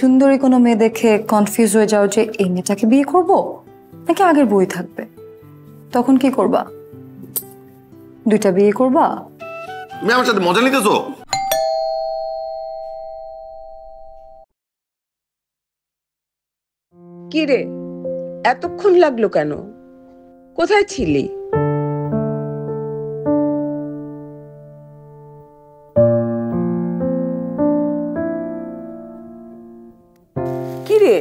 সুন্দরী কোনো মেয়ে দেখে কনফিউজ হয়ে যাও যে এই মেয়েটাকে বিয়ে করব নাকি আগের বই থাকবে, তখন কি করবা? দুইটা বিয়ে করবা? তুমি আমার সাথে মজা নিতেছো? কি রে, এতক্ষণ লাগলো কেন? কোথায় ছিলি? কি রে,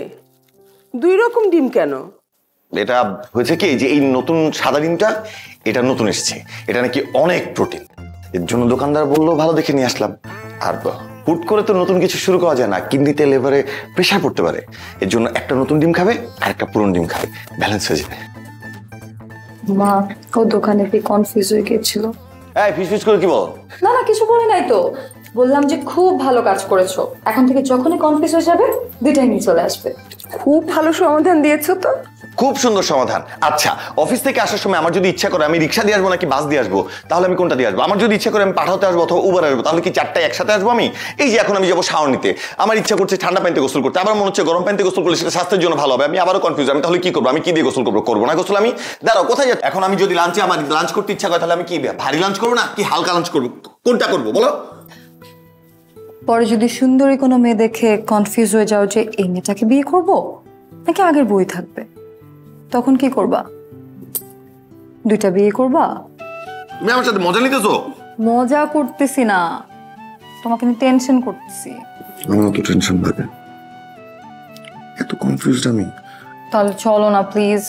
দুই রকম ডিম কেন? এটা হয়েছে কি যে এই নতুন সাদা ডিমটা এটা নতুন এসেছে, এটা নাকি অনেক প্রোটিন, এর জন্য দোকানদার বললো ভালো দেখে নিয়ে আসলাম। আর হুট করে তো নতুন কিছু শুরু করা যায় না, কিডনিতে লিভারে প্রেশার পড়তে পারে, এর জন্য একটা নতুন ডিম খাবে আর একটা পুরনো ডিম খাবে, ব্যালেন্স হয়ে যাবে। মা ও দোকানে কি কনফিউজ হয়ে গিয়েছিল। এই ফিস ফিস করে কি বল? না না কিছু বলে নাই তো, বললাম যে খুব ভালো কাজ করেছো, এখন থেকে যখনই কনফিউজ হয়ে যাবে দুইটাই নিয়ে চলে আসবে। খুব ভালো সমাধান দিয়েছো তো। খুব সুন্দর সমাধান। আচ্ছা, অফিস থেকে আসার সময় আমার যদি ইচ্ছা করে আমি রিক্সা দিয়ে আসবো নাকি বাস দিয়ে আসবো, তাহলে আমি কোনটা দিয়ে আসবো? আমার যদি ইচ্ছা করে আমি পাঠাতে আসবো অথবা উবার আসবো, তাহলে কি চারটায় একসাথে আসবো আমি? এই যে এখন আমি যাবো শাওয়ার নিতে, আমার ইচ্ছা করছে ঠান্ডা পানিতে গোসল করতে, আবার মনে হচ্ছে গরম পানিতে গোসল করলে সেটা স্বাস্থ্যের জন্য ভালো হবে, আমি আবারও কনফিউজ, আমি তাহলে কি করবো? আমি কি দিয়ে গোসল করবো? করবো না গোসল আমি? দাঁড়াও, কোথায় যাচ্ছি? এখন আমি যদি লাঞ্চে আমার লাঞ্চ করতে ইচ্ছা করে তাহলে আমি কি ভারী লাঞ্চ করবো না কি হালকা লাঞ্চ করবো? কোনটা করবো বলো? পরে যদি সুন্দরী কোনো মেয়ে দেখে কনফিউজ হয়ে যাও যে এই মেয়েটাকে বিয়ে করব নাকি আগের বই থাকবে, তখন কি করবা? দুইটা বিয়ে করবা? তুমি আমার সাথে মজা নিতেছো? মজা করতেছি না, তোমাকে আমি টেনশন করতেছি। আমার তো টেনশন লাগে, এত কনফিউজড আমি। তাহলে চলো না প্লিজ,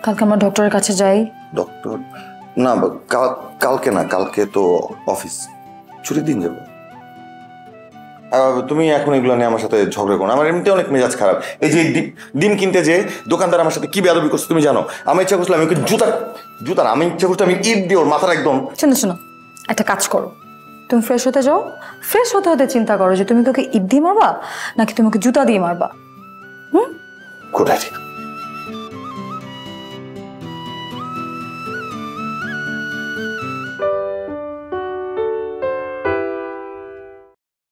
কালকে আমরা ডক্টরের কাছে যাই। ডক্টর না, কালকে না, কালকে তো অফিস, ছুটির দিন যাবো। তুমি এখন এগুলো নিয়ে আমার সাথে ঝগড়া করো, আমার এমনিতে অনেক মেজাজ খারাপ। এই যে ডিম কিনতে যে দোকানদার আমার সাথে কি বেয়াদবি করছে তুমি জানো? আমি ইচ্ছা করছিলাম আমি ওকে জুতার আমি ইচ্ছা করছিলাম আমি ইট দিয়ে ওর মাথার একদম। শোনো শোনো, একটা কাজ করো, তুমি ফ্রেশ হতে যাও, ফ্রেশ হতে হতে চিন্তা করো যে তুমি তোকে ইট দিয়ে মারবা নাকি তোমাকে জুতা দিয়ে মারবা। Good idea.